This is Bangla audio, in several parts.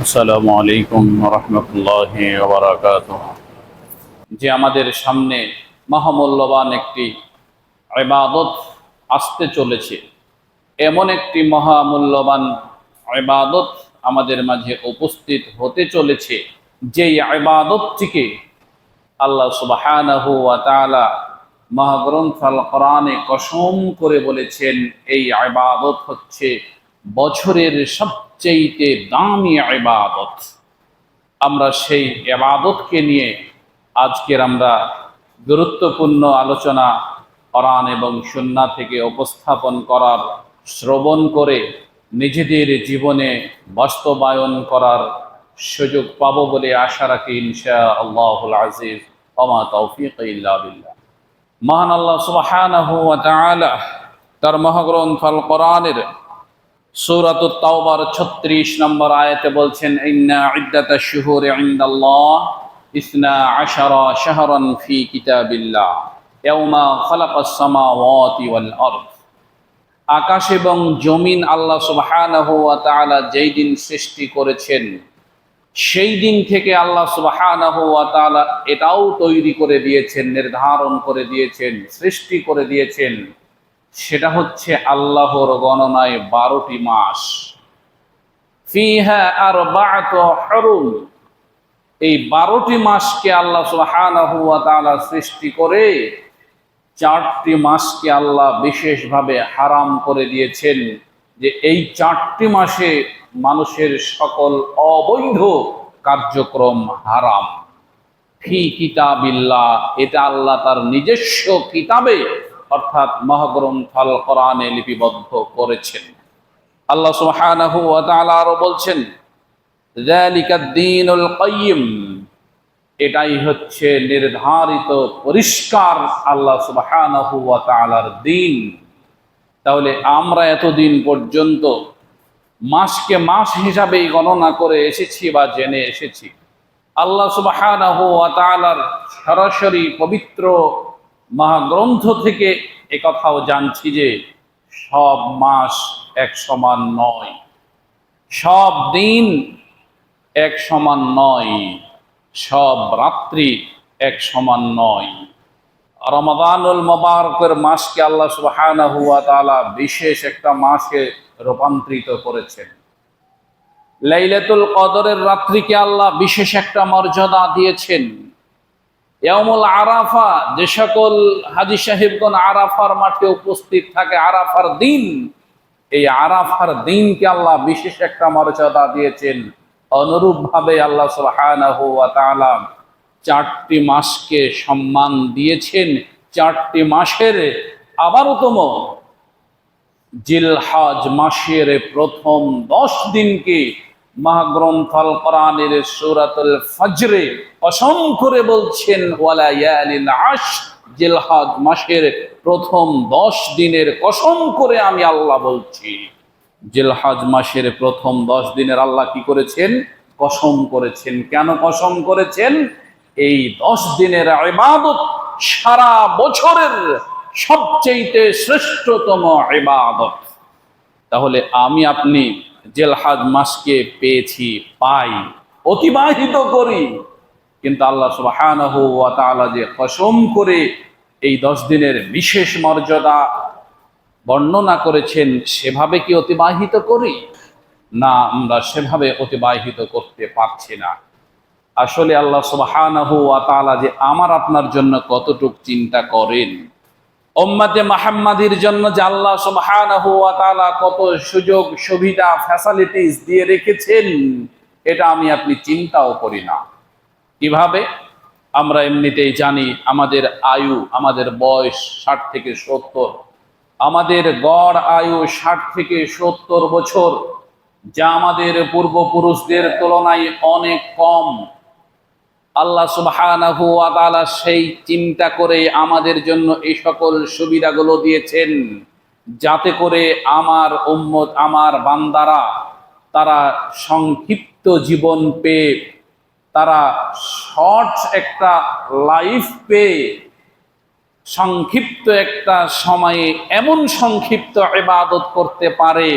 আসসালামু আলাইকুম রহমতুল্লাহি ওয়া বারাকাতুহু। যে আমাদের সামনে মহামূল্যবান একটি ইবাদত আসতে চলেছে, এমন একটি মহামূল্যবান ইবাদত আমাদের মাঝে উপস্থিত হতে চলেছে, যেই ইবাদতটিকে আল্লাহ সুবহানাহু ওয়া তাআলা মহাগ্রন্থ আল কোরআনে কসম করে বলেছেন, এই ইবাদত হচ্ছে বছরের সবচেয়ে দামি ইবাদত। আমরা সেই ইবাদতকে নিয়ে আজকের আমরা গুরুত্বপূর্ণ আলোচনা কোরআন এবং সুন্নাহ থেকে উপস্থাপন করার, শ্রবণ করে নিজেদের জীবনে বাস্তবায়ন করার সুযোগ পাবো বলে আশা রাখি ইনশাআল্লাহুল আজিজ। ওয়া মা তাওফীক ইল্লা বিল্লাহ। মহান আল্লাহ সুবহানাহু ওয়া তাআলা তার মহাগ্রন্থ আল কোরআনের সূরাতুত তাওবার 36 নম্বর আয়াতে বলছেন, ইন্না ইদ্দাতাশ শুহুরি ইনদাল্লাহ ইসনা আশারা শাহরান ফি কিতাবিল্লাহ ইয়াওমা খালাকাস সামাওয়াতি ওয়াল আরদ। আকাশ এবং জমিন আল্লাহ সুবহানাহু ওয়া তাআলা যেই দিন সৃষ্টি করেছেন, সেই দিন থেকে আল্লাহ সুবহানাহু ওয়া তাআলা এটাও তৈরি করে দিয়েছেন, নির্ধারণ করে দিয়েছেন, সৃষ্টি করে দিয়েছেন, সেটা হচ্ছে আল্লাহর গণনায় 12টি মাস। ফিহা আরবাআতু হুরুম। এই 12টি মাসকে আল্লাহ সুবহানাহু ওয়া তাআলা সৃষ্টি করে 4টি মাসকে আল্লাহ বিশেষভাবে হারাম করে দিয়েছেন, যে এই 4টি মাসে মানুষের সকল অবৈধ কার্যক্রম হারাম। ফি কিতাবিল্লাহ, এটা আল্লাহ তার নিজস্ব কিতাবে অর্থাৎ মহাগ্রন্থ আল কোরআনে লিপিবদ্ধ করেছেন। আল্লাহ সুবহানাহু ওয়া তাআলা আরো বলছেন, যালিকাদ দীনুল কাইয়্যিম, এটাই হচ্ছে নির্ধারিত পরিষ্কার আল্লাহ সুবহানাহু ওয়া তাআলার দ্বীন। তাহলে আমরা এতদিন পর্যন্ত মাসকে মাস হিসাবেই গণনা করে এসেছি বা জেনে এসেছি। আল্লাহ সুবহানাহু ওয়া তাআলার সরাসরি পবিত্র মহাগ্রন্থ থেকে একথাও জানছি যে সব মাস এক সমান নয়, সব দিন এক সমান নয়, সব রাত্রি এক সমান নয়। রমাদানুল মুবারকের মাসকে আল্লাহ সুবহানাহু ওয়া তাআলা বিশেষ একটা মাসে রূপান্তরিত করেছেন। লাইলাতুল কদরের রাত্রিকে আল্লাহ বিশেষ একটা মর্যাদা দিয়েছেন। ইয়াউমুল আরাফা, যে সকল হাজী সাহেবগণ আরাফার মাঠে উপস্থিত থাকে, আরাফার দিন, এই আরাফার দিনকে আল্লাহ বিশেষ একটা মর্যাদা দিয়েছেন। অনুরূপভাবে আল্লাহ সুবহানাহু ওয়া তাআলা 4টি মাসকে সম্মান দিয়েছেন। 4টি মাসের আবারতম জিলহজ মাসের প্রথম 10 দিনকে মহাগ্রন্থ আল কোরআনের সূরাতুল ফজরে কসম করে বলছেন, ওয়ালায়ালিল আশর, জিলহজ মাসের প্রথম 10 দিনের কসম করে আমি আল্লাহ বলছি। জিলহজ মাসের প্রথম 10 দিনের আল্লাহ কি করেছেন? কসম করেছেন। কেন কসম করেছেন? এই 10 দিনের ইবাদত সারা বছরের সবচেয়ে শ্রেষ্ঠতম ইবাদত। তাহলে আমি আপনি জিলহজ মাসকে পেয়েছি, পাই, অতিবাহিত করি, কিন্তু আল্লাহ সুবহানাহু ওয়া তাআলা যে কসম করে এই 10 দিনের বিশেষ মর্যাদা বর্ণনা করেছেন, সেভাবে কি অতিবাহিত করি? না, আমরা সেভাবে অতিবাহিত করতে পারছি না। আসলে আল্লাহ সুবহানাহু ওয়া তাআলা যে আমার আপনার জন্য কতটুকু চিন্তা করেন, উম্মতে মুহাম্মাদির জন্য যে আল্লাহ সুবহানাহু ওয়া তাআলা কত সুযোগ সুবিধা ফ্যাসিলিটিস দিয়ে রেখেছেন, এটা আমি আপনি চিন্তাও করি না। কিভাবে? আমরা এমনিতেই জানি আমাদের আয়ু, আমাদের বয়স 60 থেকে 70, আমাদের গড় আয়ু 60 থেকে 70 বছর, যা আমাদের পূর্বপুরুষদের তুলনায় অনেক কম। আল্লাহ সুবহানাহু ওয়া তাআলা সেই চিন্তা করে আমাদের জন্য এই সকল সুবিধাগুলো দিয়েছেন, যাতে করে আমার উম্মত, আমার বান্দারা, তারা সংক্ষিপ্ত জীবন পেয়ে, তারা শর্ট একটা লাইফ পেয়ে, সংক্ষিপ্ত একটা সময়ে এমন সংক্ষিপ্ত ইবাদত করতে পারে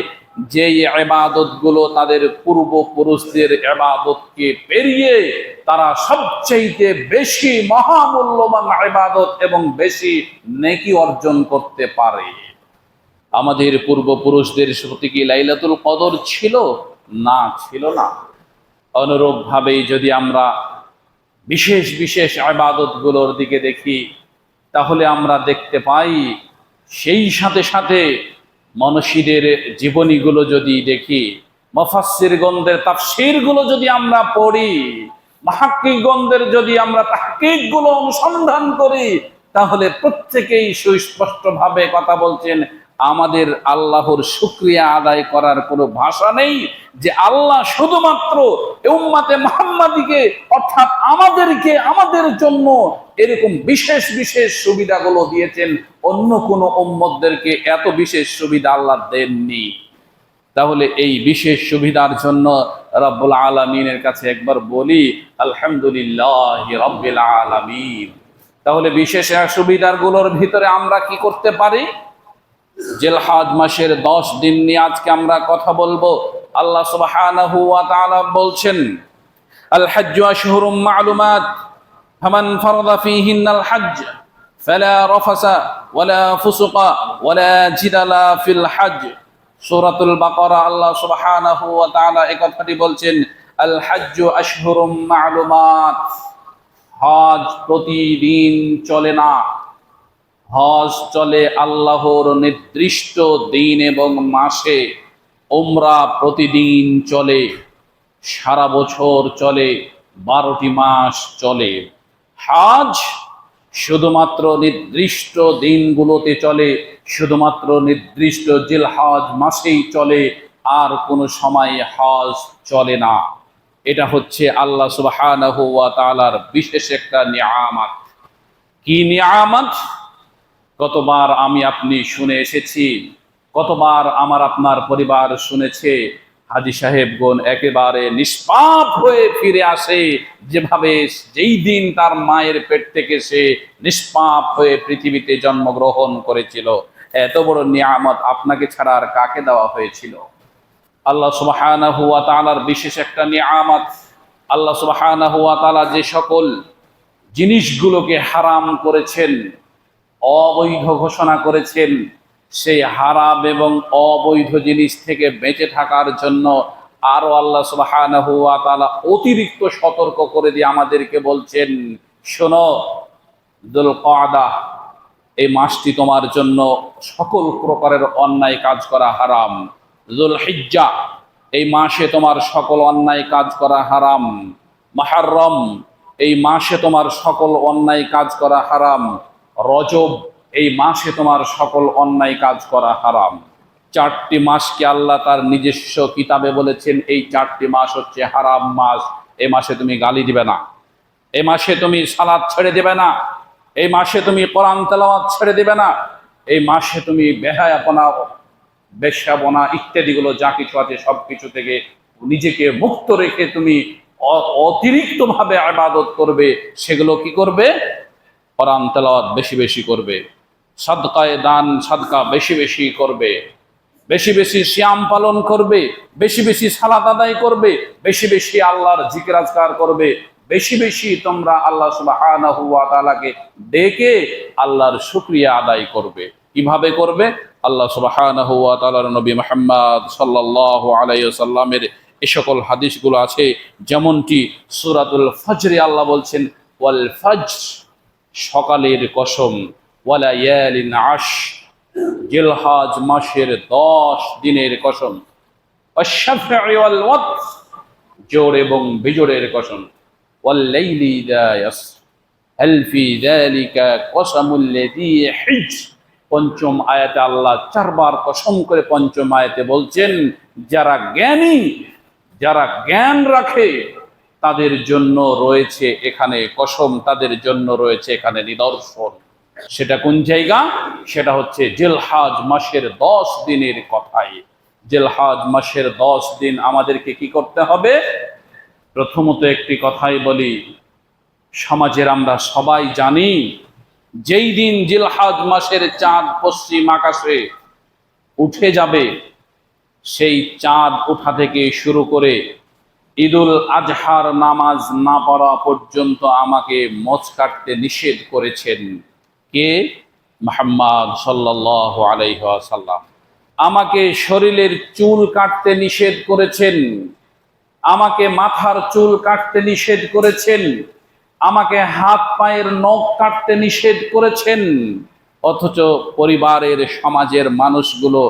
যে ইবাদতগুলো তাদের পূর্বপুরুষদের ইবাদতকে পেরিয়ে তারা সবচেয়ে বেশি মহামূল্যবান ইবাদত এবং বেশি নেকি অর্জন করতে পারে। আমাদের পূর্বপুরুষদের প্রতি কি লাইলাতুল কদর ছিল? না, ছিল না। অনুরূপভাবেই যদি আমরা বিশেষ বিশেষ ইবাদতগুলোর দিকে দেখি, তাহলে আমরা দেখতে পাই সেই সাথে সাথে মনীষীদের জীবনীগুলো যদি দেখি, মুফাসসিরগণদের তাফসীরগুলো যদি আমরা পড়ি, মুহাক্কিকগণদের যদি আমরা তাহকিকগুলো অনুসন্ধান করি, তাহলে প্রত্যেকেই সুস্পষ্টভাবে কথা বলছেন, আমাদের আল্লাহর শুকরিয়া আদায় করার কোনো ভাষা নেই যে আল্লাহ শুধুমাত্র উম্মতে মুহাম্মাদীকে অর্থাৎ আমাদেরকে আমাদের জন্য এরকম বিশেষ বিশেষ সুবিধাগুলো দিয়েছেন, অন্য কোনো উম্মতদেরকে এত বিশেষ সুবিধা আল্লাহ দেননি। তাহলে এই বিশেষ সুবিধার জন্য রব্বুল আলামিনের কাছে একবার বলি আলহামদুলিল্লাহি রাব্বিল আলামিন। তাহলে বিশেষ সুবিধার গুলোর ভিতরে আমরা কি করতে পারি? জিলহজ মাসের 10 দিন নিয়ে আজকে আমরা কথা বলবো। আল্লাহ সুবহানাহু ওয়া তাআলা বলছেন, আল হাজ্জু আশহুরুম মা'লুমাত ফামান ফারাদা ফীহিন্নাল হজ্জ ফালা রাফাসা ওয়ালা ফুসুকা ওয়ালা জিদালা ফিল হজ্জ। সূরাতুল বাকারা আল্লাহ সুবহানাহু ওয়া তাআলা এই কথাটি বলছেন, আল হাজ্জু আশহুরুম মা'লুমাত, হজ প্রতিদিন চলে না, হজ চলে আল্লাহর নির্দিষ্ট দিন এবং মাসে। উমরা প্রতিদিন চলে, সারা বছর চলে, 12টি মাস চলে। হজ শুধুমাত্র নির্দিষ্ট দিনগুলোতে চলে, শুধুমাত্র নির্দিষ্ট জিলহজ মাসেই চলে, আর কোনো সময় হজ চলে না। এটা হচ্ছে আল্লাহ সুবহানাহু ওয়া তাআলার বিশেষ একটা নিয়ামত। কি নিয়ামত? কতবার আমি আপনি শুনে এসেছি, কতবার আমার আপনার পরিবার শুনেছে, হাজী সাহেবগণ একেবারে নিষ্পাপ হয়ে ফিরে আসে, যেভাবে যেই দিন তার মায়ের পেট থেকে সে নিষ্পাপ হয়ে পৃথিবীতে জন্মগ্রহণ করেছিল। এত বড় নিয়ামত আপনাকে ছাড়া আর কাকে দেওয়া হয়েছিল? আল্লাহ সুবহানাহু ওয়া তাআলার বিশেষ একটা নিয়ামত। আল্লাহ সুবহানাহু ওয়া তাআলা যে সকল জিনিসগুলোকে হারাম করেছেন, অবৈধ ঘোষণা করেছেন, সেই হারাম এবং অবৈধ জিনিস থেকে বেঁচে থাকার জন্য আরো আল্লাহ সুবহানাহু ওয়া তাআলা অতিরিক্ত সতর্ক করে দিয়ে আমাদেরকে বলছেন, শোনো, যুলকাদা এই মাসটি তোমার জন্য সকল প্রকারের অন্যায় কাজ করা হারাম। যুলহিজ্জা এই মাসে তোমার সকল অন্যায় কাজ করা হারাম। মুহররম এই মাসে তোমার সকল অন্যায় কাজ করা হারাম। রজব এই মাসে তোমার সকল অন্যায় কাজ করা হারাম। 4টি মাসকে আল্লাহ তার নিজস্ব কিতাবে বলেছেন এই 4টি মাস হচ্ছে হারাম মাস। এই মাসে তুমি গালি দিবে না, এই মাসে তুমি সালাত ছেড়ে দিবে না, এই মাসে তুমি কোরআন তেলাওয়াত ছেড়ে দিবে না, এই মাসে তুমি বেহায়াপনা, বেশ্যাপনা ইত্যাদিগুলো যা কিছু আছে সবকিছু থেকে নিজেকে মুক্ত রেখে তুমি অতিরিক্তভাবে ইবাদত করবে। সেগুলো কি করবে? কোরআন তেলাওয়াত বেশি বেশি করবে, সাদকায়ে দান সাদকা বেশি বেশি করবে, বেশি বেশি সিয়াম পালন করবে, বেশি বেশি সালাত আদায় করবে, বেশি বেশি আল্লাহর জিকির আজকার করবে, বেশি বেশি তোমরা আল্লাহ সুবহানাহু ওয়া তাআলাকে ডেকে আল্লাহর শুকরিয়া আদায় করবে। কিভাবে করবে? আল্লাহ সুবহানাহু ওয়া তাআলার নবী মুহাম্মদ সাল্লাল্লাহু আলাইহি ওয়াসাল্লামের এই সকল হাদিসগুলো আছে, যেমনটি সূরাতুল ফজরে আল্লাহ বলছেন, ওয়াল ফজর সকালের কসম, ওয়ালায়ালিন আশর জিলহজ মাসের 10 দিনের কসম, ওয়াশ-শাফঈ ওয়াল ওয়াতর জোর এবং বিজোড়ের কসম, ওয়াল লাইলি ইযা ইয়াসর হাল ফি যালিকা কসমুল লাযী হিজর। পঞ্চম আয়াতে আল্লাহ 4 বার কসম করে পঞ্চম আয়াতে বলছেন, যারা জ্ঞানী, যারা জ্ঞান রাখে তাদের জন্য রয়েছে এখানে কসম, তাদের জন্য রয়েছে এখানে নিদর্শন। সেটা কোন জায়গা? সেটা হচ্ছে জিলহজ মাসের 10 দিনের কথাই। জিলহজ মাসের 10 দিন আমাদেরকে কি করতে হবে? প্রথমত একটি কথাই বলি, সমাজের আমরা সবাই জানি, যেই দিন জিলহজ মাসের চাঁদ পশ্চিম আকাশে উঠে যাবে সেই চাঁদ ওঠা থেকে শুরু করে ঈদুল আজহার নামাজ না পড়া পর্যন্ত আমাকে মোচ কাটতে নিষেধ করেছেন কে? মুহাম্মদ সাল্লাল্লাহু আলাইহি ওয়াসাল্লাম। আমাকে শরীরের চুল কাটতে নিষেধ করেছেন, আমাকে মাথার চুল কাটতে নিষেধ করেছেন, আমাকে হাত পায়ের নখ কাটতে নিষেধ করেছেন। অথচ পরিবারের সমাজের মানুষগুলো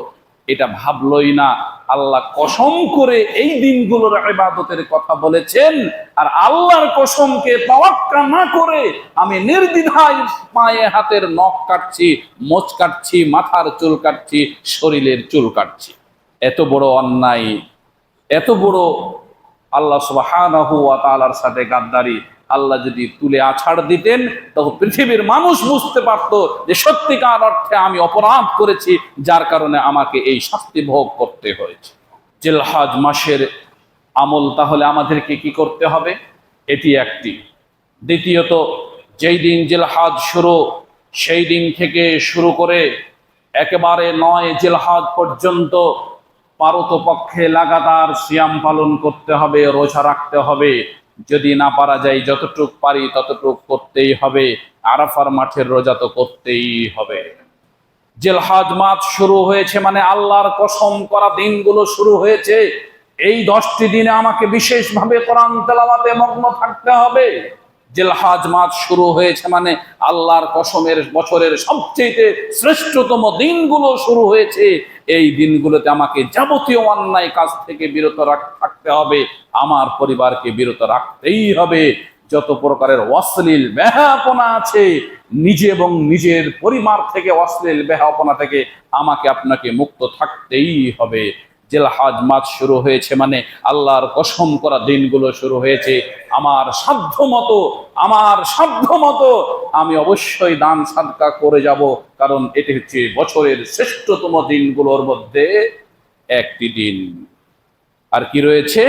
এটা ভাবলই না। আল্লাহ কসম করে এই দিনগুলোর ইবাদতের কথা বলেছেন, আর আল্লাহর কসমকে তাওয়াক্কা না করে আমি নির্দ্বিধায় পায়ে হাতের নখ কাটছি, মোচ কাটছি, মাথার চুল কাটছি, শরীরের চুল কাটছি। এত বড় অন্যায়, এত বড় আল্লাহ সুবহানাহু ওয়া তাআলার সাথে গাদ্দারি। আল্লাহ যদি তুলে আছাড় দিতেন তখন পৃথিবীর মানুষ বুঝতে পারত যে সত্যিকার অর্থে আমি অপরাধ করেছি, যার কারণে আমাকে এই শাস্তি ভোগ করতে হয়েছে। জিলহজ মাসের আমল তাহলে আমাদেরকে কি করতে হবে? এটি একটি। দ্বিতীয়ত, যেই দিন জিলহজ শুরু, সেই দিন থেকে শুরু করে একেবারে ৯ জিলহজ পর্যন্ত পারতপক্ষে লাগাতার সিয়াম পালন করতে হবে, রোজা রাখতে হবে। যদি না পারা যায়, যতটুক পারি ততটুক করতেই হবে। আরাফার মাঠের রোজা তো করতেই হবে। জিলহজ মাস শুরু হয়েছে মানে আল্লাহর কসম করা দিনগুলো শুরু হয়েছে। এই 10টি দিনে আমাকে বিশেষভাবে কোরআন তেলাওয়াতে মগ্ন থাকতে হবে। জিলহজ মাস শুরু হয়েছে মানে আল্লাহর কসমের বছরের সবচেয়ে শ্রেষ্ঠতম দিনগুলো শুরু হয়েছে। এই দিনগুলোতে আমাকে যাবতীয় অন্যায় কাজ থেকে বিরত থাকতে হবে, আমার পরিবারকে বিরত রাখতেই হবে। যত প্রকারের অশ্লীল বেহায়াপনা আছে, নিজে এবং নিজের পরিবার থেকে অশ্লীল বেহায়াপনা থেকে আমাকে আপনাকে মুক্ত থাকতেই হবে। জিলহজ মাস শুরু হয়েছে মানে আল্লাহর কসম করা দিনগুলো শুরু হয়েছে। আমার সাধ্য মতো আমি অবশ্যই দান সাদকা করে যাব, কারণ এটি হচ্ছে বছরের শ্রেষ্ঠতম দিনগুলোর মধ্যে একটি দিন। আর কি রয়েছে?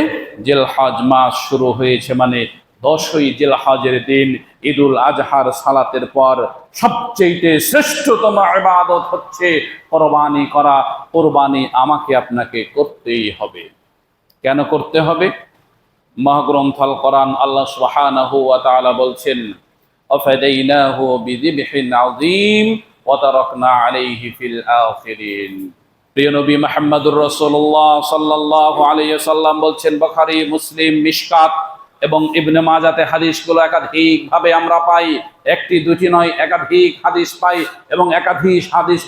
জিলহজ মাস শুরু হয়েছে মানে 10ই জিলহজের দিন ঈদুল আজহার সালাতের পর সবচেয়ে শ্রেষ্ঠতম ইবাদত হচ্ছে কোরবানি করা। কোরবানি আমাকে আপনাকে করতেই হবে। কেন করতে হবে? মহাগ্রন্থ আল কোরআন আল্লাহ সুবহানাহু ওয়া তাআলা বলছেন, আফাদাইনাহু বিযিবহিন আযীম ওয়া তারাকনা আলাইহি ফিল আখিরিন। প্রিয় নবী মুহাম্মদুর রাসূলুল্লাহ সাল্লাল্লাহু আলাইহি ওয়াসাল্লাম বলছেন, বুখারী, মুসলিম, মিশকাত এবং ইবনে মাজাতে হাদিসগুলো একাধিক ভাবে আমরা পাই। একটি দুটি নয়, একাধিক হাদিস পাই এবং একাধিক হাদিস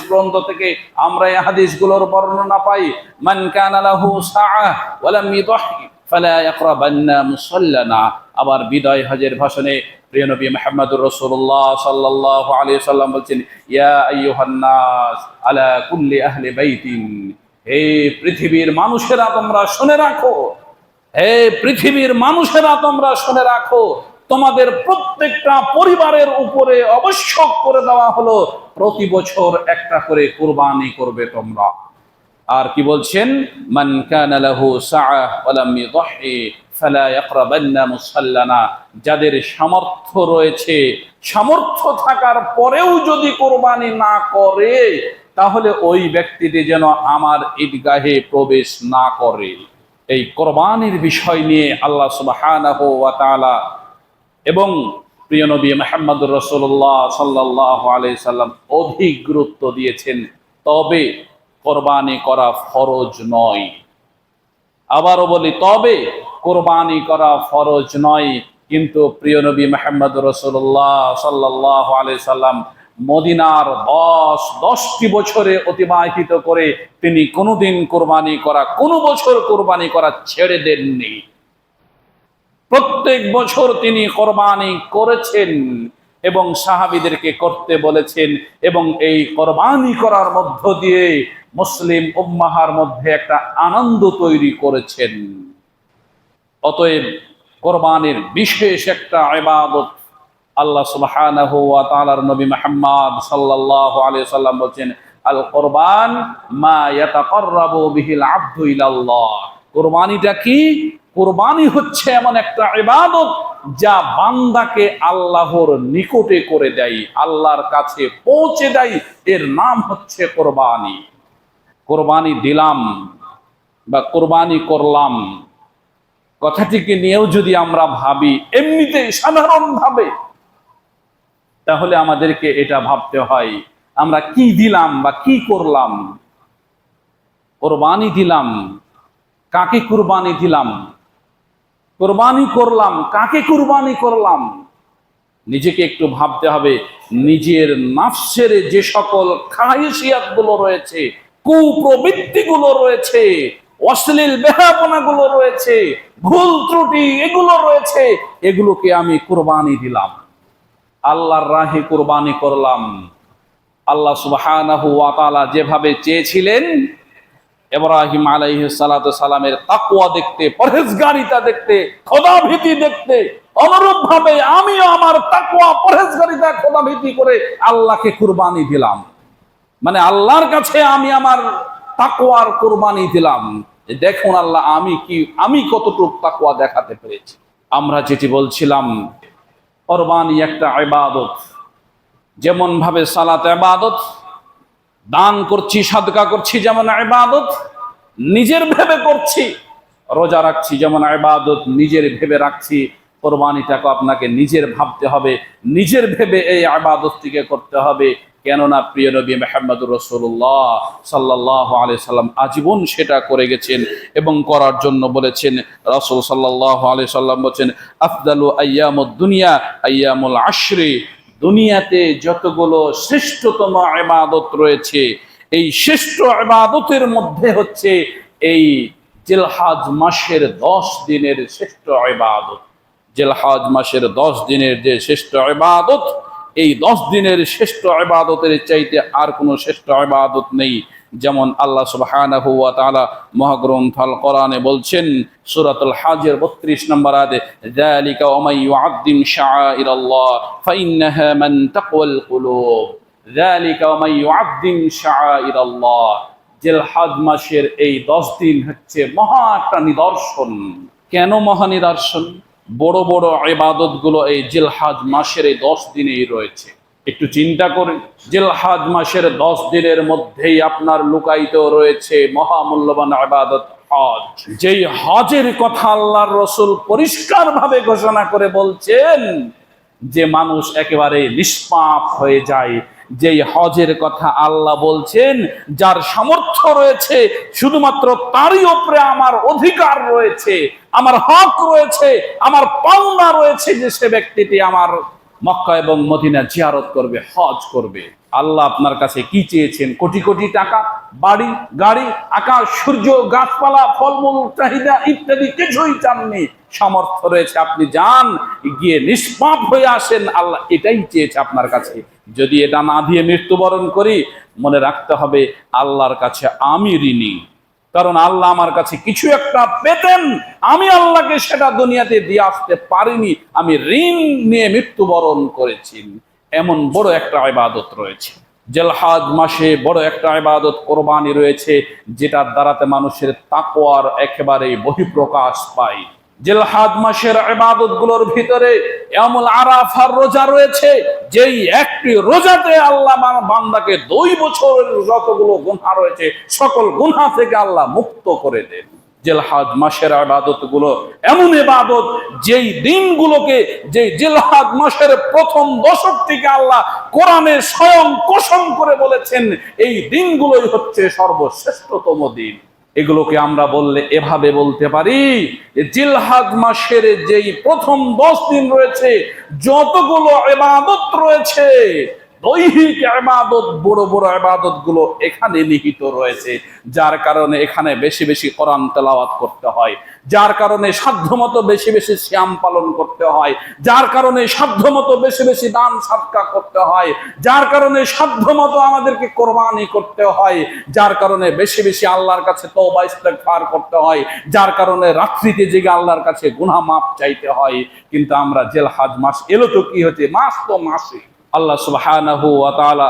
গ্রন্থ থেকে আমরা এই হাদিসগুলোর বর্ণনা পাই। মান কানা লাহু সাআহ ওয়া লাম ইউদহি ফালা ইয়াকরাবান্না মুসাল্লানা। আবার বিদায় হজের ভাষণে প্রিয় নবী মুহাম্মদুর রাসূলুল্লাহ সাল্লাল্লাহু আলাইহি ওয়াসাল্লাম বলছেন, ইয়া আইয়ুহান নাস আলা কুল্লি আহলি বাইতিন। হে পৃথিবীর মানুষেরা তোমরা শুনে রাখো, হে পৃথিবীর মানুষেরা তোমরা শুনে রাখো, তোমাদের প্রত্যেকটা পরিবারের উপরে আবশ্যক করে দেওয়া হলো প্রতি বছর একটা করে কুরবানি করবে তোমরা। আর কি বলছেন? মান কানা লাহু সাআহ ওয়া লাম ইউদহি ফালা ইয়াকরাবান্না মুসাল্লানা। যাদের সামর্থ্য রয়েছে, সামর্থ্য থাকার পরেও যদি কোরবানি না করে, তাহলে ওই ব্যক্তিটি যেন আমার ঈদগাহে প্রবেশ না করে। এই কোরবানির বিষয় নিয়ে আল্লাহ সুবহানাহু ওয়া তাআলা এবং প্রিয় নবী মুহাম্মদুর রাসূলুল্লাহ সাল্লাল্লাহু আলাইহি সাল্লাম অধিক গুরুত্ব দিয়েছেন। তবে কোরবানি করা ফরজ নয়। আবারও বলি, তবে কোরবানি করা ফরজ নয়। কিন্তু প্রিয় নবী মুহাম্মদুর রাসূলুল্লাহ সাল্লাল্লাহু আলাইহি সাল্লাম মদিনার 10টি বছরে অতিবাহিত করে তিনি কোনো বছর কোরবানি করা ছেড়ে দেননি। প্রত্যেক বছর তিনি কোরবানি করেছেন এবং সাহাবীদেরকে করতে বলেছেন, এবং এই কোরবানি করার মধ্য দিয়ে মুসলিম উম্মাহর মধ্যে একটা আনন্দ তৈরি করেছেন। অতএব কোরবানির বিশেষ একটা ইবাদত। আল্লাহ সুবহানাহু ওয়া তাআলার নবী মুহাম্মদ সাল্লাল্লাহু আলাইহি ওয়াসাল্লাম বলেন, আল কুরবান মা ইয়াতাকাররাবু বিহিল আবদু ইলাল্লাহ। কুরবানিটা কি? কুরবানি হচ্ছে এমন একটা ইবাদত যা বান্দাকে আল্লাহর নিকটে করে দেয়, আল্লাহর কাছে পৌঁছে দেয়। এর নাম হচ্ছে কুরবানি। কোরবানি দিলাম বা কোরবানি করলাম কথাটিকে নিয়েও যদি আমরা ভাবি এমনিতে সাধারণভাবে, তাহলে আমাদেরকে এটা ভাবতে হয় আমরা কি দিলাম বা কি করলাম। কোরবানি দিলাম, কাকে কুরবানি দিলাম? কোরবানি করলাম, কাকে কুরবানি করলাম? নিজেকে একটু ভাবতে হবে। নিজের নাফসের যে সকল খায়েশিয়াত গুলো রয়েছে, কুপ্রবৃত্তি গুলো রয়েছে, অশ্লীল বেহাপনা গুলো রয়েছে, ভুল ত্রুটি এগুলো রয়েছে, এগুলোকে আমি কুরবানি দিলাম, আল্লাহর রাহে কুরবানি করলাম। আল্লাহ সুবহানাহু ওয়া তাআলা যেভাবে চেয়েছিলেন ইব্রাহিম আলাইহিস সালাতু সালামের তাকওয়া দেখতে, পরহেজগারিতা দেখতে, খোদাভীতি দেখতে, অনুরূপ ভাবে আমিও আমার তাকওয়া, পরহেজগারিতা, খোদাভীতি করে আল্লাহকে কুরবানি দিলাম। মানে আল্লাহর কাছে আমি আমার তাকওয়ার কুরবানি দিলাম। দেখুন আল্লাহ আমি কতটুকু তাকওয়া দেখাতে পেরেছি। আমরা যেটি বলছিলাম, কুরবানি একটা ইবাদত। যেমন ভাবে সালাত ইবাদত, দান করছি, সাদকা করছি যেমন ইবাদত, নিজের ভেবে করছি, রোজা রাখছি যেমন ইবাদত, নিজের ভেবে রাখছি, কোরবানিটাকে আপনাকে নিজের ভাবতে হবে, নিজের ভেবে এই ইবাদতটিকে করতে হবে। কেননা প্রিয় নবী মুহাম্মদুর রাসূলুল্লাহ সাল্লাল্লাহু আলাইহি সাল্লাম আজীবন সেটা করে গেছেন এবং করার জন্য বলেছেন। রাসূল সাল্লাল্লাহু আলাইহি সাল্লাম বলেছেন, আফদালু আইয়ামুদ দুনিয়া আইয়ামুল আশরি। দুনিয়াতে যতগুলো শ্রেষ্ঠতম ইবাদত রয়েছে, এই শ্রেষ্ঠ ইবাদতের মধ্যে হচ্ছে এই জিলহজ মাসের 10 দিনের শ্রেষ্ঠ ইবাদত। জিলহজ মাসের 10 দিনের যে শ্রেষ্ঠ ইবাদত, এই 10 দিনের শ্রেষ্ঠ ইবাদতের চাইতে আর কোনো শ্রেষ্ঠ ইবাদত নেই। যেমন আল্লাহ সুবহানাহু ওয়া তাআলা মহাগ্রন্থ আল কোরআনে বলছেন, সূরাতুল হজের 32 নম্বর আয়াতে, যালিকা ওয়া মান ইউআযযিম শাআইরাল্লাহ ফাইন্নাহা মান তাকওয়াল কুলুব। যালিকা ওয়া মান ইউআযযিম শাআইরাল্লাহ। জিলহজ মাসের এই 10 দিন হচ্ছে মহা একটা নিদর্শন। কেন মহা নিদর্শন? বড় বড় ইবাদতগুলো এই জিলহজ মাসের এই 10 দিনেই রয়েছে। একটু চিন্তা করেন, জিলহজ মাসের 10 দিনের মধ্যেই আপনার লুকায়িত রয়েছে মহামূল্যবান ইবাদত হজ। যেই হজের কথা আল্লাহর রাসূল পরিষ্কারভাবে ঘোষণা করে বলছেন যে মানুষ একেবারে নিষ্পাপ হয়ে যায়। যেই হজের কথা আল্লাহ বলছেন যার সামর্থ্য রয়েছে, শুধুমাত্র তারই উপরে আমার অধিকার রয়েছে, আমার হক রয়েছে, আমার পাওনা রয়েছে যে সে ব্যক্তিটি আমার মক্কা এবং মদিনা জিয়ারত করবে, হজ করবে। আল্লাহ আপনার কাছে কি চেয়েছেন? কোটি কোটি টাকা, বাড়ি, গাড়ি, আকাশ, সূর্য, গাছপালা, ফলমূল, চাহিদা ইত্যাদি কিছুই চাননি। সামর্থ্য রয়েছে, আপনি যান, গিয়ে নিষ্পাপ হয়ে আসেন। আল্লাহ এটাই চেয়েছে আপনার কাছে। যদি এটা না দিয়ে মৃত্যুবরণ করি, মনে রাখতে হবে আল্লাহর কাছে আমি ঋণী। কারণ আল্লাহ আমার কাছে কিছু একটা পেতেন, আমি আল্লাহকে সেটা দুনিয়াতে দিয়ে আসতে পারিনি, আমি ঋণ নিয়ে মৃত্যুবরণ করেছি। এমন বড় একটা ইবাদত রয়েছে। জিলহজ মাসে বড় একটা ইবাদত কোরবানি রয়েছে, যেটার দ্বারাতে মানুষের তাকওয়ার একেবারে বহিঃপ্রকাশ পায়। জিলহজ মাসের ইবাদতগুলোর ভিতরে ইয়ামুল আরাফার রোজা রয়েছে, যেই একটি রোজাতে আল্লাহ বান্দাকে 2 বছরের যতগুলো গুনাহ রয়েছে সকল গুনাহ থেকে আল্লাহ মুক্ত করে দেন। জিলহজ মাসের ইবাদতগুলো এমন ইবাদত যেই দিনগুলোকে, যে জিলহজ মাসের প্রথম দশক থেকে আল্লাহ কোরআনে স্বয়ং কসম করে বলেছেন এই দিনগুলোই হচ্ছে সর্বশ্রেষ্ঠতম দিন। এগুলোকে আমরা বললে এভাবে বলতে পারি, জিলহজ মাসের যেই প্রথম 10 দিন রয়েছে, যতগুলো ইবাদত রয়েছে, দৈহিক ইবাদত, বড় বড় ইবাদত গুলো এখানে নিহিত রয়েছে। যার কারণে এখানে বেশি বেশি কোরআন তেলাওয়াত করতে হয়, যার কারণে সাধ্যমতো বেশি বেশি সিয়াম পালন করতে হয়, যার কারণে সাধ্যমতো বেশি বেশি দান সাদকা করতে হয়, যার কারণে সাধ্যমতো আমাদেরকে কোরবানি করতে হয়, যার কারণে বেশি বেশি আল্লাহর কাছে তওবা ইস্তেগফার করতে হয়, যার কারণে রাত্রিতে জেগে আল্লাহর কাছে গুনাহ মাফ চাইতে হয়। কিন্তু আমরা জিলহজ মাস এলো তো কি হচ্ছে, মাস তো মাসই। আল্লাহ সুবহানাহু ওয়া তাআলা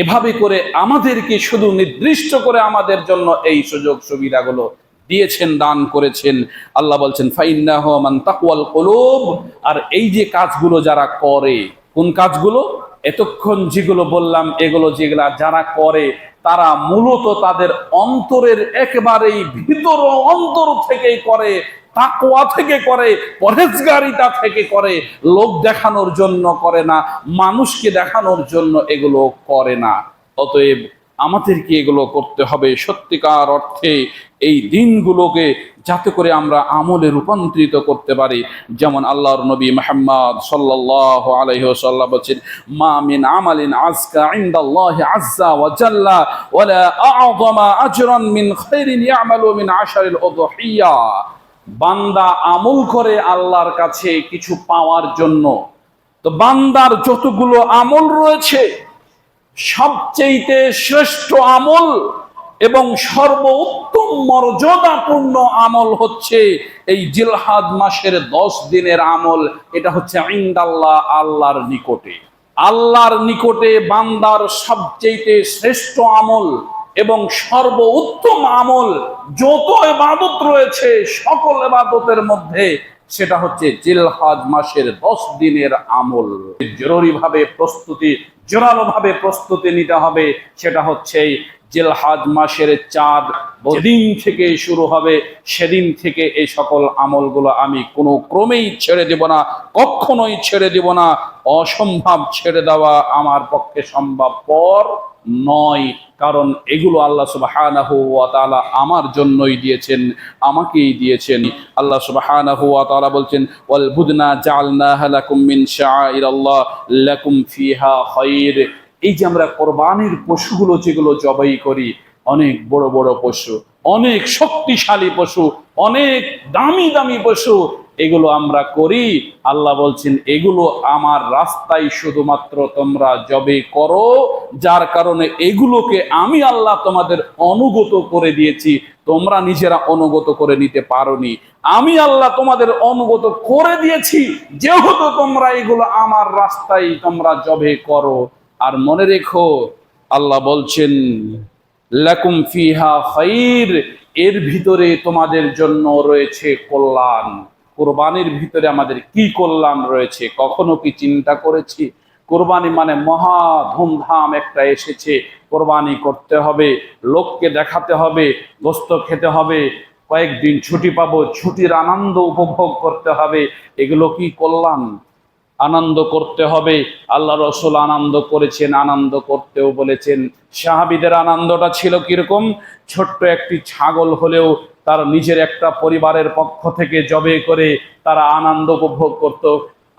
এভাবে করে আমাদেরকে শুধু নির্দিষ্ট করে আমাদের জন্য এই সুযোগ সুবিধাগুলো দিয়েছেন, দান করেছেন। আল্লাহ বলছেন ফাইন্নাহু মান তাকওয়াল কুলুব। আর এই যে কাজগুলো যারা করে, কোন কাজগুলো? এতক্ষণ যেগুলো বললাম, এগুলো যেগুলা যারা করে তারা মূলত তাদের অন্তরের একেবারেই ভিতর অন্তর থেকে করে, তাকওয়া থেকে করে, পরহেজগারিতা থেকে করে, লোক দেখানোর জন্য করে না, মানুষকে দেখানোর জন্য এগুলো করে না। অতএব আমাদেরকে এগুলো করতে হবে সত্যিকার অর্থে এই দিনগুলোকে, যাতে করে আমরা আমলে রূপান্তরিত করতে পারি। যেমন আল্লাহর নবী মুহাম্মদ সাল্লাল্লাহু আলাইহি ওয়াসাল্লাম বলেছেন, মা মিন আমালিন আযকা ইনদাল্লাহি আযজা ওয়া জাল্লা ওয়ালা আ'যামা আজরান মিন খাইরিন ইয়ামালু মিন আশারিল উযহিয়া। বান্দা আমল করে আল্লাহর কাছে কিছু পাওয়ার জন্য, তো বান্দার যতগুলো আমল রয়েছে সবচেয়ে শ্রেষ্ঠ আমল এবং সর্বোত্তম মর্যাদাপূর্ণ আমল হচ্ছে এই জিলহাদ মাসের 10 দিনের আমল। এটা হচ্ছে ইনদাল্লাহ, আল্লাহর নিকটে। আল্লাহর নিকটে বান্দার সবচেয়ে শ্রেষ্ঠ আমল এবং সর্বোত্তম আমল যত ইবাদত রয়েছে সকল ইবাদতের মধ্যে সেটা হচ্ছে জিলহজ মাসের 10 দিনের আমল। জোরালোভাবে প্রস্তুতি নিতে হবে। সেটা হচ্ছে জিলহজ মাসের চাঁদ যেদিন থেকে শুরু হবে সেদিন থেকে এই সকল আমলগুলো আমি কোনো ক্রমেই ছেড়ে দেব না, কখনোই ছেড়ে দেব না। অসম্ভব ছেড়ে দেওয়া আমার পক্ষে সম্ভবপর নয়, কারণ এগুলো আল্লাহ সুবহানাহু ওয়া তাআলা আমার জন্যই দিয়েছেন, আমাকেই দিয়েছেন। আল্লাহ সুবহানাহু ওয়া তাআলা বলছেন, ওয়াল বুদনা জাআলনাহা লাকুম মিন শাআইরিল্লাহ লাকুম ফিহা খায়র। এই যে আমরা কোরবানির পশুগুলো যেগুলো জবাই করি, অনেক বড় বড় পশু, অনেক শক্তিশালী পশু, অনেক দামি দামি পশু, এগুলো আমরা করি। আল্লাহ বলছেন এগুলো আমার রাস্তায় শুধুমাত্র তোমরা জবে করো, যার কারণে এগুলোকে আমি আল্লাহ তোমাদের অনুগত করে দিয়েছি, তোমরা নিজেরা অনুগত করে নিতে পারোনি। আমি আল্লাহ তোমাদের অনুগত করে দিয়েছি যেহেতু তোমরা এগুলো আমার রাস্তায় তোমরা জবে করো। আর মনে রেখো, আল্লাহ বলছেন লাকুম ফিহা খায়র, এর ভিতরে তোমাদের জন্য রয়েছে কল্যাণ। কোরবানির ভিতরে আমাদের কি কল্যাণ রয়েছে কখনো কি চিন্তা করেছি? কোরবানি মানে মহা ধুমধাম একটা এসেছে, কোরবানি করতে হবে, লোককে দেখাতে হবে, গোস্ত খেতে হবে, কয়েকদিন ছুটি পাবো, ছুটির আনন্দ উপভোগ করতে হবে। এগুলো কি কল্যাণ? আনন্দ করতে হবে। আল্লাহ রসুল আনন্দ করেছেন, আনন্দ করতেও বলেছেন। সাহাবীদের আনন্দটা ছিল কিরকম? ছোট্ট একটি ছাগল হলেও তার নিজের একটা পরিবারের পক্ষ থেকে জবে করে তারা আনন্দ উপভোগ করত।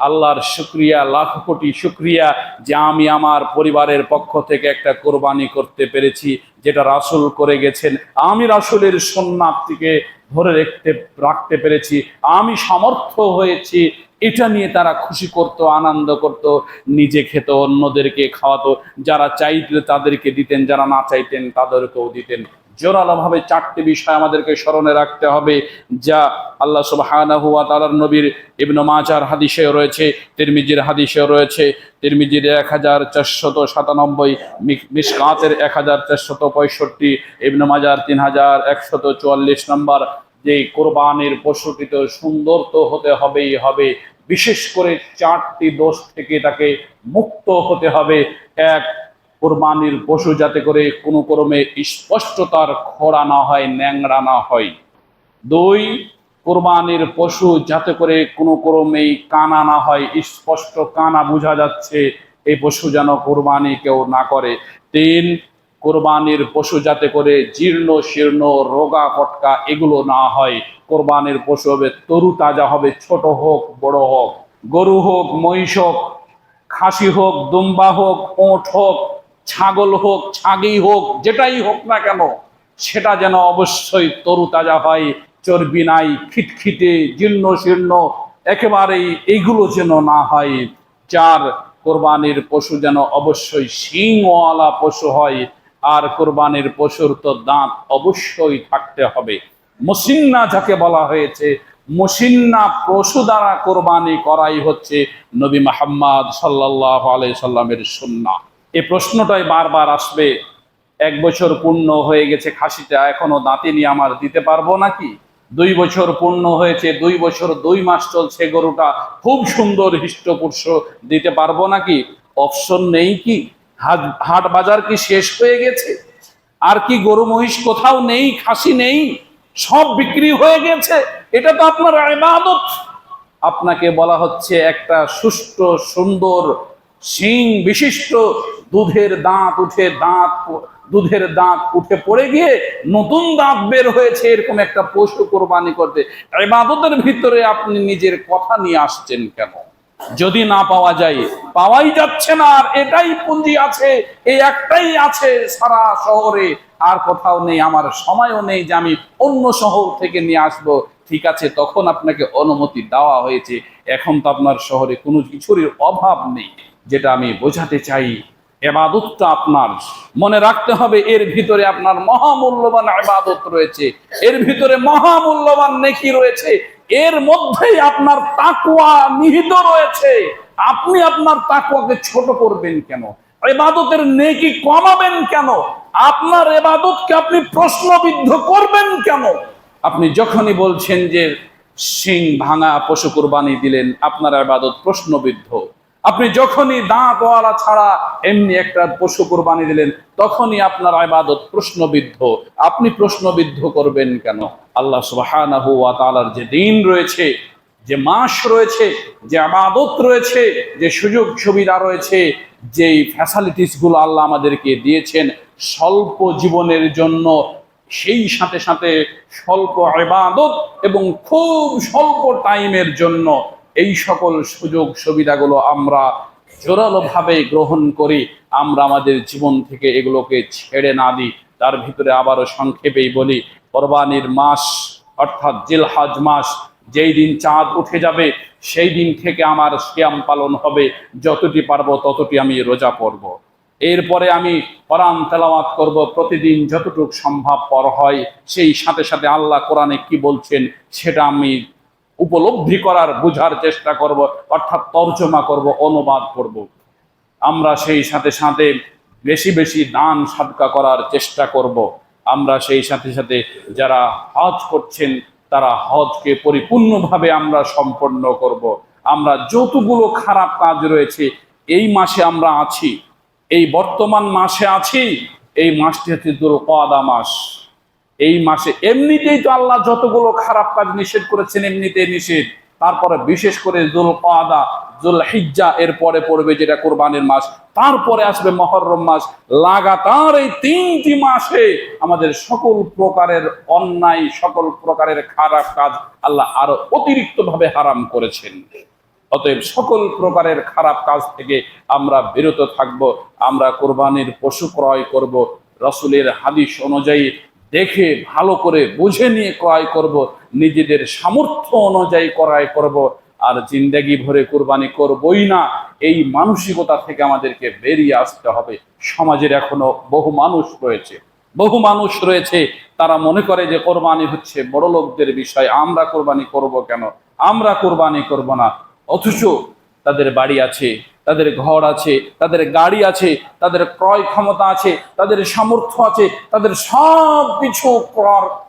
আল্লাহর শুকরিয়া, লাখ কোটি শুকরিয়া যে আমি আমার পরিবারের পক্ষ থেকে একটা কোরবানি করতে পেরেছি, যেটা রাসূল করে গেছেন। আমি রাসূলের সুন্নাতটিকে ধরে রাখতে পেরেছি, আমি সামর্থ্য হয়েছি। এটা নিয়ে তারা খুশি করত, আনন্দ করত, নিজে খেত, অন্যদেরকে খাওয়াতো। যারা চাইতেন তাদেরকে দিতেন, যারা না চাইতেন তাদেরকেও দিতেন। জোরালোভাবে 4টি বিষয় আমাদেরকে স্মরণে রাখতে হবে, যা আল্লাহ সুবহানাহু ওয়া তাআলার নবীর ইবনে মাজার হাদিসেও রয়েছে, তিরমিজির হাদিসেও রয়েছে। তিরমিজির 1497, মিশকাতের 1465, ইবনে মাজার 3144 নম্বর। যে কোরবানির পশুটি তো সুন্দর তো হতে হবেই হবে, বিশেষ করে 4টি দোষ থেকে তাকে মুক্ত হতে হবে। এক, কোরবানির পশু যাতে করে কোনো ক্রমে স্পষ্টতার খোড়া না হয়, ন্যাংরা না হয়। 2, কোরবানির পশু যাতে করে কোনো ক্রমেই কানা না হয়, স্পষ্ট কানা বোঝা যাচ্ছে, এই পশু যেন কোরবানি কেউ না করে। 3, কোরবানির পশু যাতে করে জীর্ণ শীর্ণ, রোগা পটকা এগুলো না হয়। কোরবানির পশু হবে তরু তাজা হবে, ছোট হোক বড় হোক, গরু হোক মহিষ হোক, খাসি হোক দুম্বা হোক, ওঁট হোক, ছাগল হোক ছাগি হোক, যেটাই হোক না কেন সেটা যেন অবশ্যই তরু তাজা হয়, চর্বি নাই, খিটখিটে জীর্ণ শীর্ণ একেবারেই এইগুলো যেন না হয়। 4, কোরবানির পশু যেন অবশ্যই শিংওয়ালা পশু হয়, আর কোরবানির পশুর তো দাঁত অবশ্যই থাকতে হবে। মুসিন্না যাকে বলা হয়েছে, মুসিন্না পশু দ্বারা কোরবানি করাই হচ্ছে নবী মুহাম্মদ সাল্লাল্লাহু আলাইহি সাল্লামের সুন্নাহ। এই প্রশ্নটাই বারবার আসবে, 1 বছর পূর্ণ হয়ে গেছে খাসিটা, এখনো দাঁতেনি, আমার দিতে পারবো নাকি? 2 বছর পূর্ণ হয়েছে, 2 বছর 2 মাস চলছে, গরুটা খুব সুন্দর হৃষ্টপুষ্ট, দিতে পারবো নাকি? অপশন নেই কি? হাট বাজার কি শেষ হয়ে গেছে? আর কি গরু মহিষ কোথাও নেই, খাসি নেই, সব বিক্রি হয়ে গেছে? এটা তো আপনার ইবাদত। আপনাকে বলা হচ্ছে একটা সুষ্ঠু সুন্দর শিং বিশিষ্ট দুধের দাঁত উঠে পড়ে গিয়ে নতুন দাঁত বের হয়েছে এরকম একটা পশু কোরবানি করতে। ইবাদতের ভিতরে আপনি নিজের কথা নিয়ে আসছেন কেন? যদি না পাওয়া যায়, পাওয়াই যাচ্ছে না, আর এটাই পুঁজি আছে, এই একটাই আছে সারা শহরে, আর কোথাও নেই, আমার সময়ও নেই যে আমি অন্য শহর থেকে নিয়ে আসব। ঠিক আছে, তখন আপনাকে অনুমতি দেওয়া হয়েছে। এখন তো আপনার শহরে কোনো কিছুর অভাব নেই। যেটা আমি বোঝাতে চাই, ইবাদতটা আপনার মনে রাখতে হবে, এর ভিতরে আপনার মহামূল্যবান ইবাদত রয়েছে, এর ভিতরে মহামূল্যবান নেকি রয়েছে, এর মধ্যেই আপনার তাকওয়া নিহিত রয়েছে। আপনি আপনার তাকওয়াকে ছোট করবেন কেন? ইবাদতের নেকি কমাবেন কেন? আপনার ইবাদতকে আপনি প্রশ্নবিদ্ধ করবেন কেন? আপনি যখনই বলছেন যে শিং ভাঙা পশু কুরবানি দিলেন, আপনার ইবাদত প্রশ্নবিদ্ধ। আপনি যখনই দাঁতওয়ালা ছাড়া এমনি একটা পশু কুরবানি দিলেন, তখনই আপনার ইবাদত প্রশ্নবিদ্ধ। আপনি প্রশ্নবিদ্ধ করবেন কেন? আল্লাহ সুবহানাহু ওয়া তাআলার যে দিন রয়েছে, যে মাস রয়েছে, যে ইবাদত রয়েছে, যে সুযোগ সুবিধা রয়েছে, যেই ফ্যাসিলিটিস গুলো আল্লাহ আমাদেরকে দিয়েছেন স্বল্প জীবনের জন্য, সেই সাথে সাথে স্বল্প ইবাদত এবং খুব স্বল্প টাইমের জন্য, এই সকল সুযোগ সুবিধাগুলো আমরা জোরালোভাবে গ্রহণ করি, আমরা আমাদের জীবন থেকে এগুলোকে ছেড়ে না দিই। তার ভিতরে আবারও সংক্ষেপেই বলি, কোরবানির মাস অর্থাৎ জিলহজ মাস, যেই দিন চাঁদ উঠে যাবে সেই দিন থেকে আমার সিয়াম পালন হবে। যতটি পারবো ততটি আমি রোজা পড়ব। এরপরে আমি কোরআন তেলাওয়াত করব প্রতিদিন যতটুকু সম্ভবপর হয়। সেই সাথে সাথে আল্লাহ কোরআনে কি বলছেন সেটা আমি উপলব্ধি করার, বোঝার চেষ্টা করব, অর্থাৎ তর্জমা করব, অনুবাদ করব। আমরা সেই সাথে সাথে বেশি বেশি দান সাদকা করার চেষ্টা করব। আমরা সেই সাথে সাথে যারা হজ করছেন তারা হজকে পরিপূর্ণভাবে আমরা সম্পন্ন করব। আমরা যতগুলো খারাপ কাজ রয়েছে, এই মাসে আমরা আছি, এই বর্তমান মাসে আছি, এই মাসটি হচ্ছে যুলকাদা মাস। এই মাসে এমনিতেই তো আল্লাহ যতগুলো খারাপ কাজ নিষেধ করেছেন এমনিতেই নিষেধ, তারপরে বিশেষ করে যুলকাদা, যুলহিজ্জা এর পরে পড়বে যেটা কোরবানির মাস, তারপরে আসবে মুহররম মাস। লাগাতার এই তিনটি মাসে আমাদের সকল প্রকারের অন্যায়, সকল প্রকারের খারাপ কাজ আল্লাহ আরো অতিরিক্ত ভাবে হারাম করেছেন। অতএব সকল প্রকারের খারাপ কাজ থেকে আমরা বিরত থাকব। আমরা কোরবানির পশু ক্রয় করব রাসূলের হাদিস অনুযায়ী, দেখে ভালো করে বুঝে নিয়ে ক্রয় করব, নিজেদের সামর্থ্য অনুযায়ী ক্রয় করব। আর জিন্দেগি ভরে কোরবানি করবই না, এই মানসিকতা থেকে আমাদেরকে বেরিয়ে আসতে হবে। সমাজের এখনো বহু মানুষ রয়েছে তারা মনে করে যে কোরবানি হচ্ছে বড় লোকদের বিষয়, আমরা কোরবানি করব কেন, আমরা কোরবানি করব না। অথচ তাদের বাড়ি আছে, তাদের ঘর আছে, তাদের গাড়ি আছে, তাদের ক্রয় ক্ষমতা আছে, তাদের সামর্থ্য আছে, তাদের সব কিছু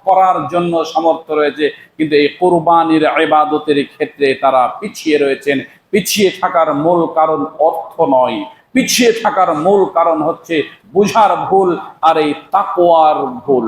করার জন্য সামর্থ্য রয়েছে, কিন্তু এই কোরবানির ইবাদতের ক্ষেত্রে তারা পিছিয়ে রয়েছেন। পিছিয়ে থাকার মূল কারণ অর্থ নয়, পিছিয়ে থাকার মূল কারণ হচ্ছে বুঝার ভুল আর এই তাকওয়ার ভুল।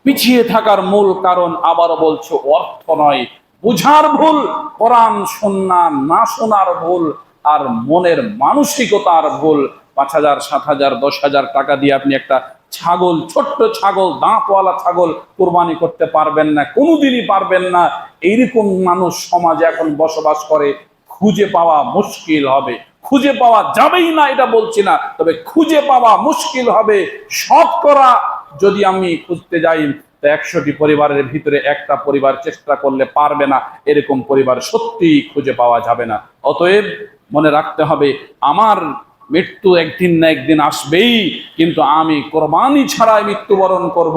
পিছিয়ে থাকার মূল কারণ আবারও বলছো অর্থ নয়, বুঝার ভুল, কোরআন সুন্নাহ না শোনার ভুল, আর মনের মানসিকতার ভুল। 5,000, 7,000, 10,000 টাকা দিয়ে আপনি একটা ছাগল, ছোট্ট ছাগল, দাঁতওয়ালা ছাগল কোরবানি করতে পারবেন না, কোনোদিনই পারবেন না। এইরকম মানুষ সমাজে এখন বসবাস করে, খুঁজে পাওয়া মুশকিল হবে। খুঁজে পাওয়া যাবেই না এটা বলছি না, তবে খুঁজে পাওয়া মুশকিল হবে। শতকরা যদি আমি খুঁজতে যাই, 100টি পরিবারের ভিতরে একটা পরিবার চেষ্টা করলে পারবে না, এরকম পরিবার সত্যিই খুঁজে পাওয়া যাবে না। অতএব মনে রাখতে হবে, আমার মৃত্যু একদিন না একদিন আসবেই, কিন্তু আমি কোরবানি ছাড়াই মৃত্যুবরণ করব,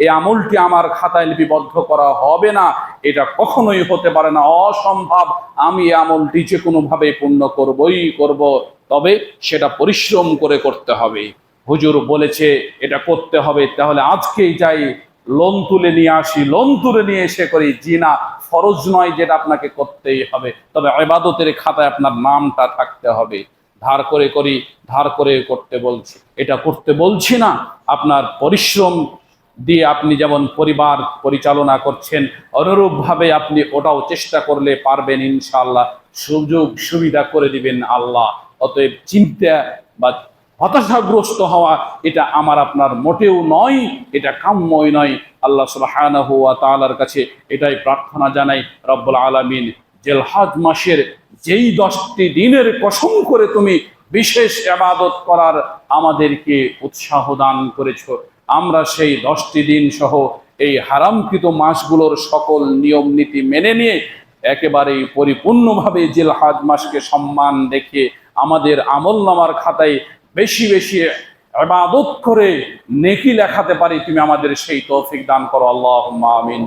এই আমলটি আমার খাতায় লিপিবদ্ধ করা হবে না, এটা কখনোই হতে পারে না, অসম্ভব। আমি এই আমলটি যে কোনোভাবে পূর্ণ করবই করব, তবে সেটা পরিশ্রম করে করতে হবে। হুজুর বলেছে এটা করতে হবে, তাহলে আজকেই যাই লোন তুলে নিয়ে আসি, লোন তুলে নিয়ে এসে করি। জি না, ফরজ নয় যেটা আপনাকে করতেই হবে, তবে ইবাদতের খাতায় আপনার নামটা থাকতে হবে। ধার করে করি, ধার করে করতে বলছি, এটা করতে বলছি না। আপনার পরিশ্রম দিয়ে আপনি যেমন পরিবার পরিচালনা করছেন, অনুরূপভাবে আপনি ওটাও চেষ্টা করলে পারবেন ইনশাআল্লাহ। সুযোগ সুবিধা করে দিবেন আল্লাহ। অতএব চিন্তা বা হতাশাগ্রস্ত হওয়া এটা আমার আপনার মোটেও নয়, এটা কাম্যই নয়। আল্লাহ সুবহানাহু ওয়া তাআলার কাছে এটাই প্রার্থনা জানাই, রব্বুল আলামিন জিলহজ মাসের যেই 10টি দিনের কসম করে তুমি বিশেষ ইবাদত করার আমাদেরকে উৎসাহ দান করেছ, আমরা সেই 10টি দিন সহ এই হারামকৃত মাসগুলোর সকল নিয়ম নীতি মেনে নিয়ে একেবারেই পরিপূর্ণভাবে জিলহজ মাসকে সম্মান দেখে আমাদের আমলনামার খাতায় বেশি বেশি ইবাদত করে নেকি লেখাতে পারি, তুমি আমাদের সেই তৌফিক দান করো। আল্লাহুম্মা আমিন।